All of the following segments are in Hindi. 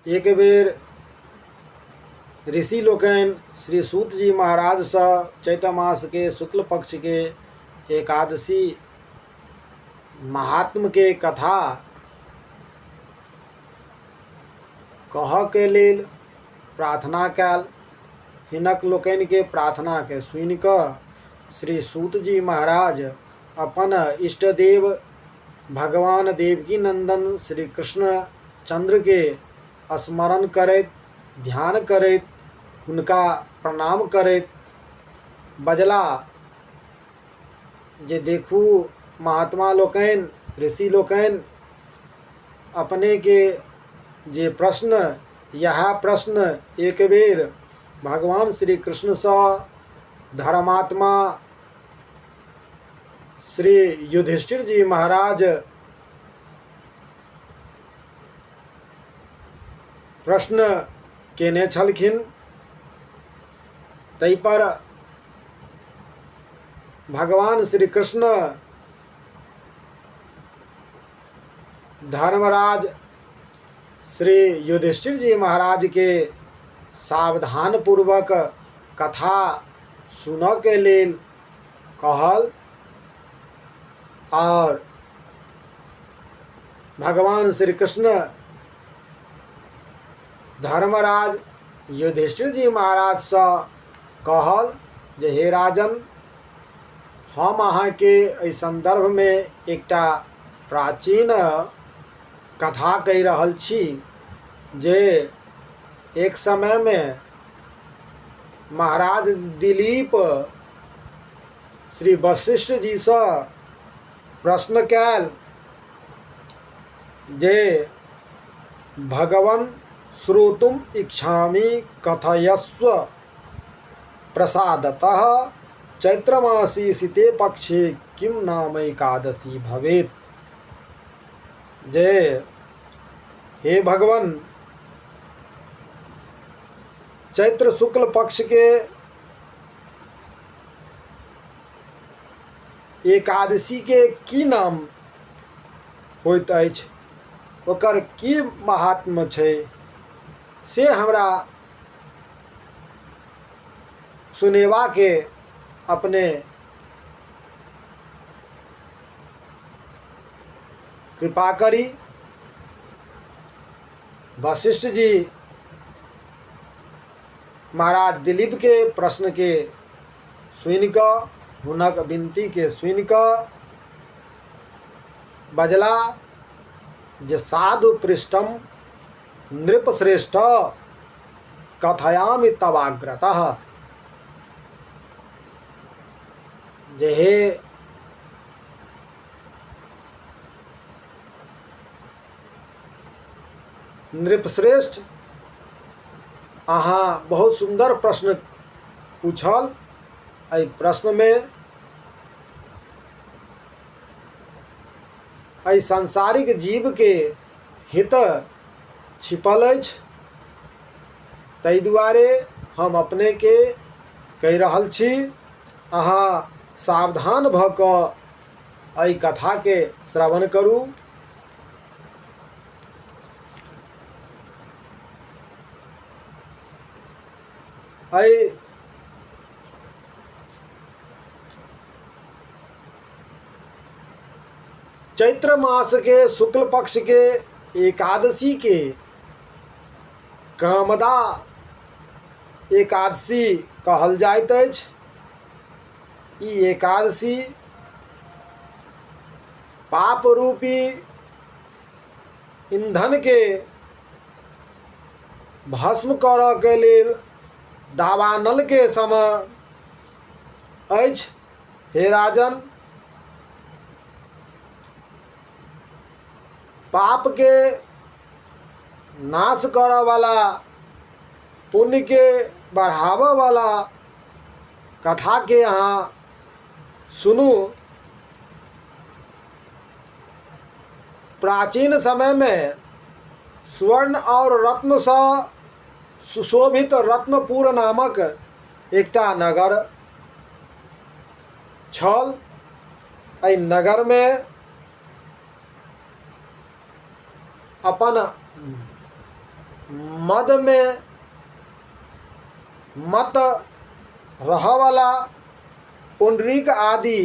एक बेर ऋषि लोकनि श्री सूत जी महाराज से चैत्र मास के शुक्ल पक्ष के एकादशी महात्म के कथा कह के लेल प्रार्थना कैल। हिनक लोकनि के प्रार्थना के सुनि कऽ श्री सूत जी महाराज अपन इष्ट देव भगवान देवकी नंदन श्री कृष्ण चंद्र के स्मरण करैत ध्यान करैत हुनका प्रणाम करैत बजला जे देखू महात्मा लोकनि ऋषि लोकनि अपने के जे प्रश्न यह प्रश्न एक बेर भगवान श्री कृष्ण से धर्मात्मा श्री युधिष्ठिर जी महाराज प्रश्न केने छलखिन। तै पर भगवान श्री कृष्ण धर्मराज श्री युधिष्ठिर जी महाराज के सावधान पूर्वक कथा सुन के लेल कहल और भगवान श्री कृष्ण धर्मराज युधिष्ठिर जी महाराज से कहल जे हे राजन, हम अहाँ के एहि संदर्भ में एकटा प्राचीन कथा कहि रहल छी जे एक समय में महाराज दिलीप श्री वशिष्ठ जी से प्रश्न कैल जे भगवन् श्रोतुम इच्छामि कथयस्व प्रसादतः चैत्रमासी शीते पक्षे किम नाम एकादशी भवेत्। जे हे भगवान, चैत्र शुक्ल पक्ष के एकादशी के की नाम होइत अछि, ओकर की महात्म छै से हमरा सुनेवा के अपने कृपा करी। वशिष्ठ जी महाराज दिलीप के प्रश्न के सुनि कऽ हुनक विनती के सुनि कऽ बजला जे साधु पृष्ठम नृपश्रेष्ठ कथयामि तवाग्रतः। जे हे नृपश्रेष्ठ, अहाँ बहुत सुंदर प्रश्न पूछल। एहि प्रश्न में एहि सांसारिक जीव के हित छिपल अछि, ताहि दुआरे हम अपने के कहि रहल छी, अहाँ सावधान भऽ कऽ एहि कथा के श्रवण करू। एहि चैत्र मास के शुक्ल पक्ष के एकादशी के कामदा एकादशी कहल जाइत अछि। ई एकादशी पाप रूपी ईंधन के भस्म करऽ के लेल दावानल के समय अछि। हे राजन, पाप के नाश करऽ वाला पुण्य के बढ़ावऽ वाला कथा के अहाँ सुनू। प्राचीन समय में स्वर्ण और रत्न से सुशोभित रत्नपुर नामक एकटा नगर छल। एहि नगर में अपन मद में मत रहवाला पुंडरीक आदि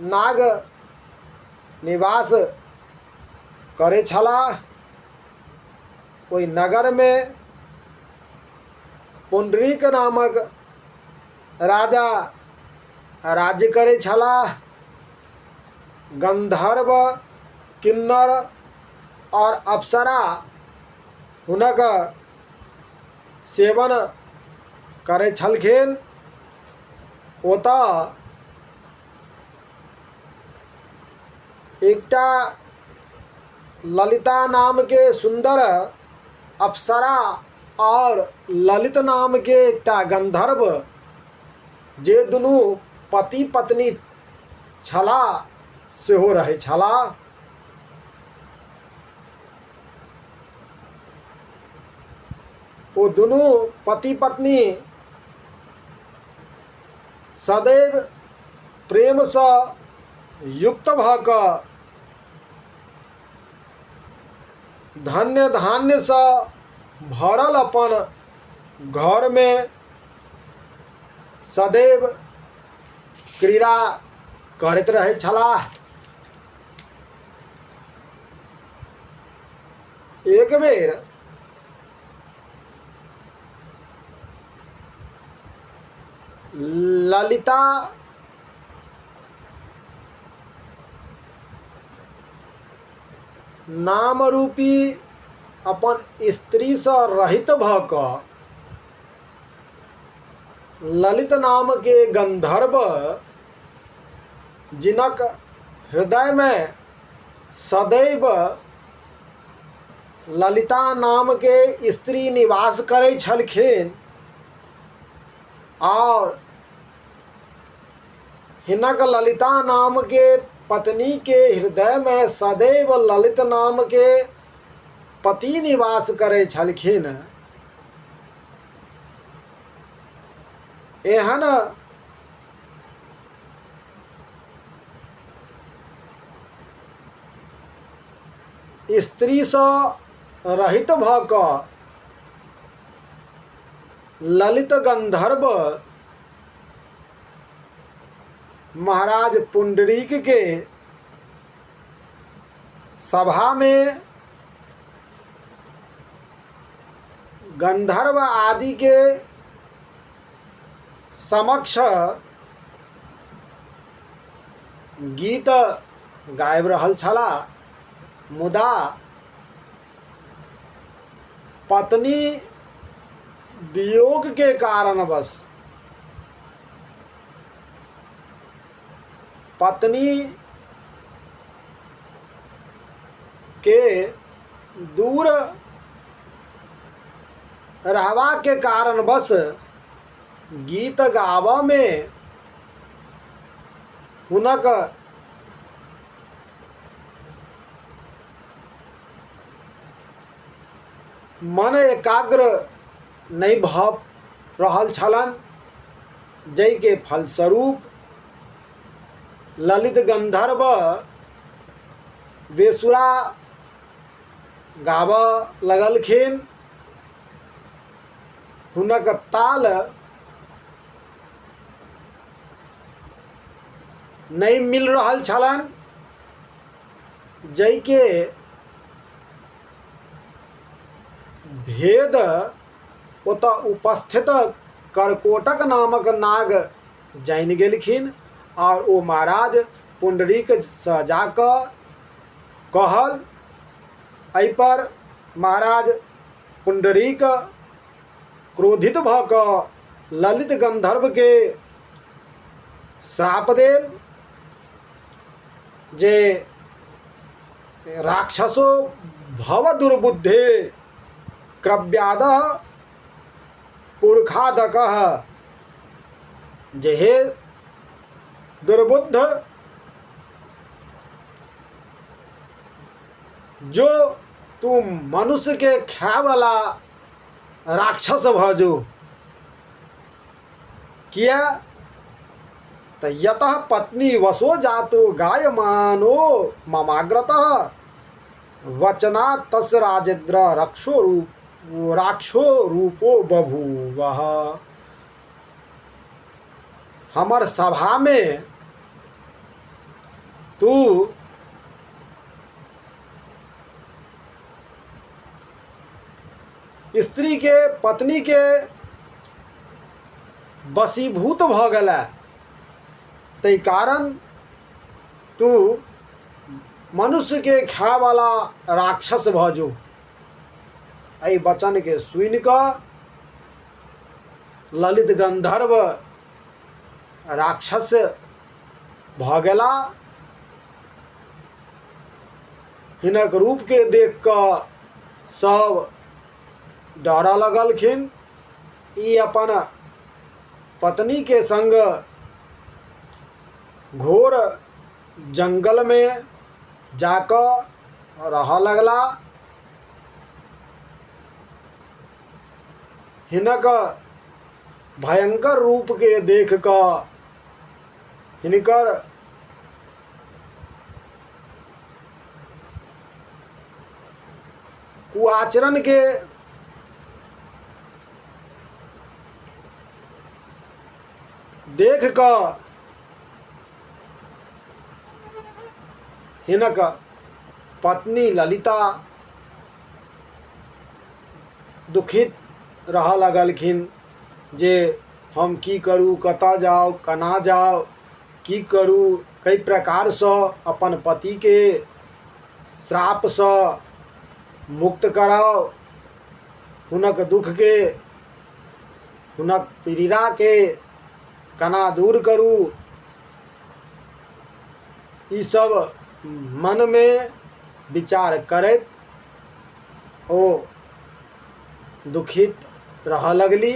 नाग निवास करे छलाह। ओई नगर में पुंडरीक नामक राजा राज्य करे छलाह। गंधर्व, किन्नर और अप्सरा हुनक सेवन करे छलखिन। ओतऽ एकटा ललिता नाम के सुंदर अप्सरा और ललित नाम के एकटा गंधर्व जे दुनू पति पत्नी छलाह सेहो रहै छलाह। ओ दुनू पति पत्नी सदैव प्रेम सँ युक्त भऽ कऽ धन्य धान्य सँ भरल अपन घर में सदैव क्रीड़ा करैत रहै छलाह। एक बेर ललिता नाम रूपी अपन स्त्री सँ रहित भऽ कऽ ललित नाम के गंधर्व जिनक हृदय में सदैव ललिता नाम के स्त्री निवास करै छलखिन और हिनक ललिता नाम के पत्नी के हृदय में सदैव ललित नाम के पति निवास करै छलखिन। एहन स्त्री सँ रहित भऽ कऽ ललित गंधर्व महाराज पुंडरीक के सभा में गंधर्व आदि के समक्ष गीत गाबि रहल छलाह। मुदा पत्नी वियोग के कारणवश पत्नी के दूर रहबा के कारणवश गीत गाबऽ में हुनक मन एकाग्र नहीं भऽ रहल छलन, जै के फलस्वरूप ललित गंधर्व बेसुरा गाबऽ लगलखिन। हुनक ताल नहीं मिल रहल छलन, जै के भेद ओतऽ उपस्थित करकोटक नामक नाग जानि गेलखिन और ओ महाराज पुंडरीक सँ जाकऽ कहल। एहि पर महाराज पुंडरीक क्रोधित भऽ कऽ ललित गंधर्व के श्राप देल जे राक्षसो भव दुर्बुद्धे क्रव्यादः पुरखादकः, जे हे दुर्बुद्ध, जो तू मनुष्य के खाए वाला राक्षस भजो। किया त यतः पत्नी वशो जातो गायमानो ममाग्रतः वचना तस् राजेन्द्र रक्षो रूप राक्षो रूपो बभूवः। हमर सभा में तू स्त्री के पत्नी के वशीभूत भ गला, तै कारण तू मनुष्य के खाए वाला राक्षस भजो। एहि वचन के सुनि कऽ ललित गंधर्व राक्षस भ गेला। हिनक रूप के देख कऽ सब डरऽ लगलखिन। ई अपन पत्नी के संग घोर जंगल में जाकर रह लगला। हिनक भयंकर रूप के देख कऽ हिनकर कुआचरण के देख कऽ हिनक पत्नी ललिता दुखित रह लगलखिन जे हम की करूँ, कतऽ जाओ, कना जाओ, की करूँ, कई प्रकार से अपन पति के श्राप से मुक्त कराओ, हुनक दुख के, हुनक पीड़ा के कना दूर करूँ। ई सब मन में विचार करैत ओ दुखित रह लगली।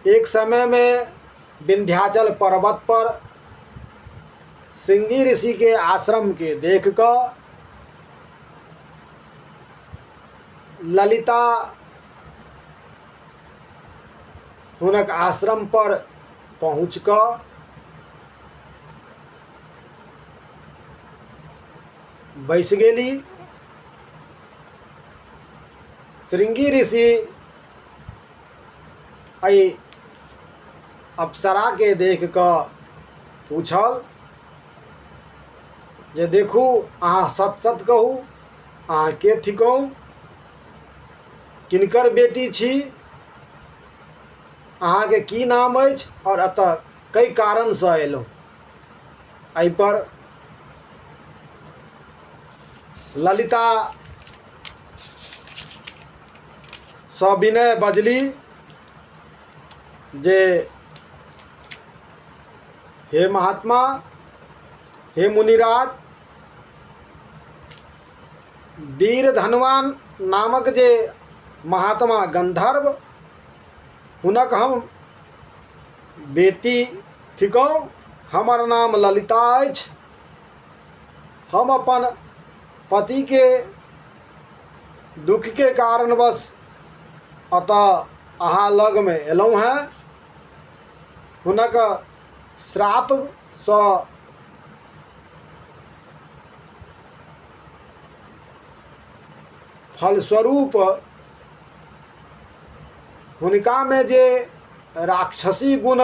एक समय में विंध्याचल पर्वत पर श्रृंगी ऋषि के आश्रम के देख कर ललिता हुनक आश्रम पर पहुँच कर बैस गेली। श्रृंगी ऋषि एहि अप्सरा के देख कऽ पूछल जे देखू अहाँ सत सत कहू, अहाँ के थिकौ, किनकर बेटी छी, अहाँ के की नाम अछि और अतः कई कारण से अयलहुँ। एहि पर ललिता सविनय बजली जे हे महात्मा, हे मुनिराज, वीर धनवान नामक जे महात्मा गंधर्व हुनक हम बेटी थिकौ। हमर नाम ललिता अछि। हम अपन पति के दुख के कारणवश अतः अहाँ लग में एलहुँ हैं। हुनक श्राप सँ फलस्वरूप हुनका में जे राक्षसी गुण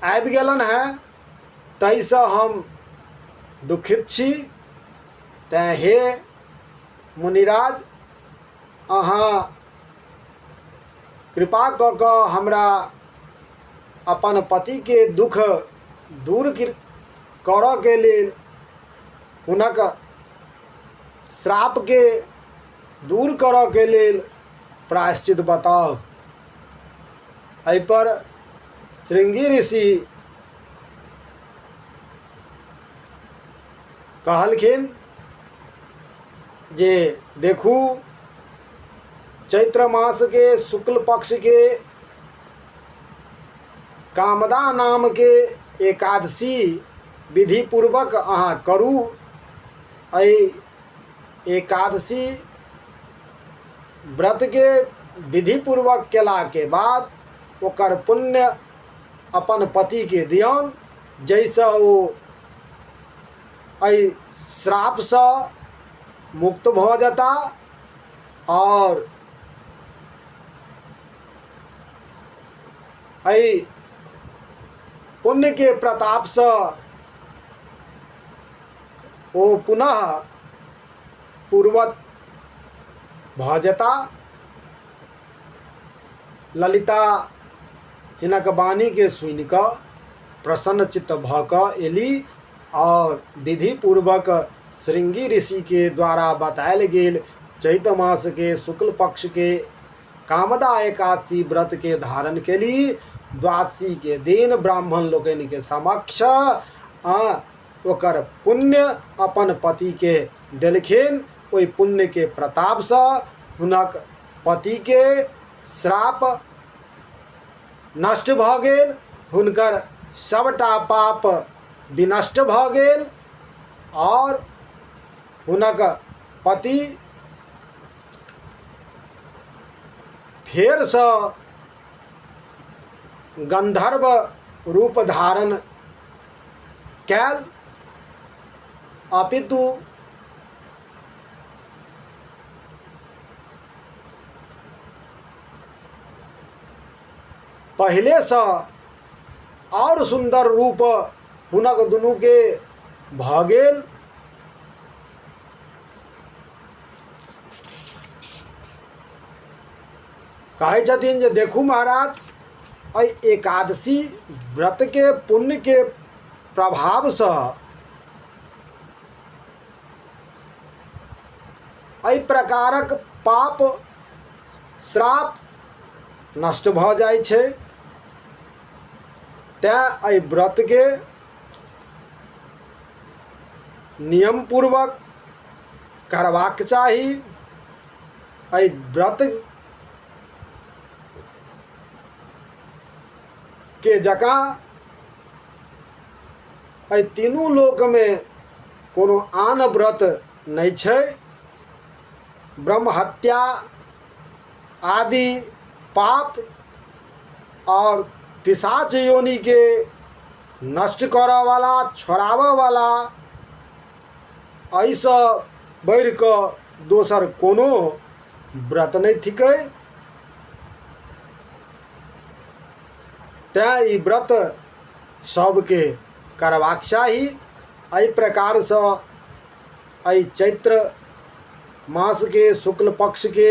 आबि गेलन हैं, ताहिसँ हम दुखित छी। तेँ हे मुनिराज, अहाँ कृपा कऽ कऽ हमरा अपन पति के दुख दूर करऽ के लेल, हुनक श्राप के दूर करऽ के लेल प्रायश्चित बताउ। एहि पर श्रृंगी ऋषि कहलखिन जे देखू, चैत्र मास के शुक्ल पक्ष के कामदा नाम के एकादशी विधि पूर्वक अहाँ करू। एहि एकादशी व्रत के विधि पूर्वक केला के बाद ओकर पुण्य अपन पति के दियौन, जैसे वो एहि श्राप से मुक्त भ जेता और एहि पुण्य के प्रताप से वो पुनः पूर्वत भ जेता। ललिता हिनक वाणी के सुनि कऽ प्रसन्न चित्त भ कऽ एली और विधि पूर्वक श्रृंगी ऋषि के द्वारा बतायल गेल चैत मास के शुक्ल पक्ष के कामदा एकादशी व्रत के धारण केली। द्वादशी के दिन ब्राह्मण लोकनि के समक्ष ओकर पुण्य अपन पति के देलखिन। ओहि पुण्य के प्रताप से हुनक पति के श्राप नष्ट भ गेल, हुनकर सबटा पाप विनष्ट भ गेल और हुनक पति फेर से गंधर्व रूप धारण कैल, अपितु पहले से और सुंदर रूप हुनक दुनू के भ गेल। कहै छथिन जे देखू महाराज, एहि एकादशी व्रत के पुण्य के प्रभाव से एहि प्रकारक पाप श्राप नष्ट भ जाइ छै। तैं एहि व्रत के नियम पूर्वक करबाक चाही। एहि व्रत के जकाँ एहि तीनू लोक में कोनो आन व्रत नहीं छै। ब्रह्म हत्या आदि पाप और पिशाच योनि के नष्ट करऽ वाला, छोड़ावऽ वाला एहिसँ बढ़ि कऽ दोसर कोनो व्रत नहीं थिकै। तैं ई व्रत सबके करबाक चाही। एहि प्रकार से एहि चैत्र मास के शुक्ल पक्ष के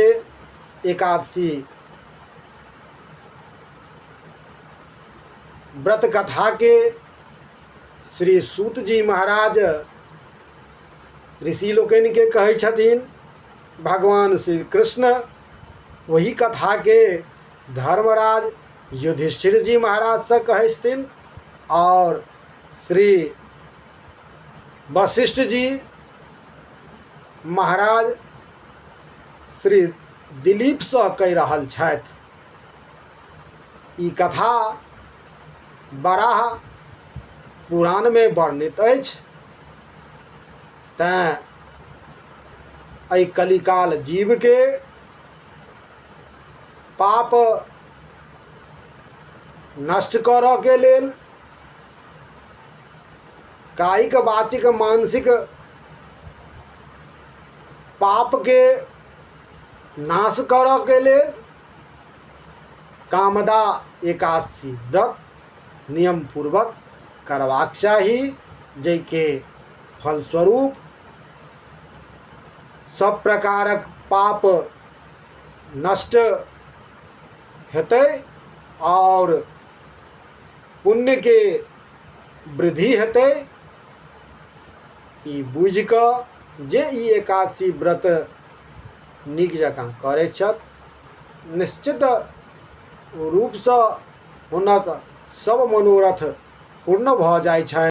एकादशी व्रत कथा के श्री सूत जी महाराज ऋषि लोकनि के कहै छथिन। भगवान श्री कृष्ण वही कथा के धर्मराज युधिष्ठिर जी महाराज से कहै छथिन और श्री वशिष्ठ जी महाराज श्री दिलीप से कहि रहल छथि। ई कथा बराह पुराण में वर्णित अछि। तैं एहि कलिकाल जीव के पाप नष्ट करऽ के लेल, कायिक वाचिक मानसिक पाप के नाश करऽ के लेल कामदा एकादशी व्रत नियम पूर्वक करबाक चाही, जैके फलस्वरूप सब प्रकारक पाप नष्ट हेतै और पुण्य के वृद्धि हेतै। ई बुझि कऽ जे ई एकादशी व्रत नीक जकाँ करै छथि, निश्चित रूप से हुनक सब मनोरथ पूर्ण भ जाइ छै।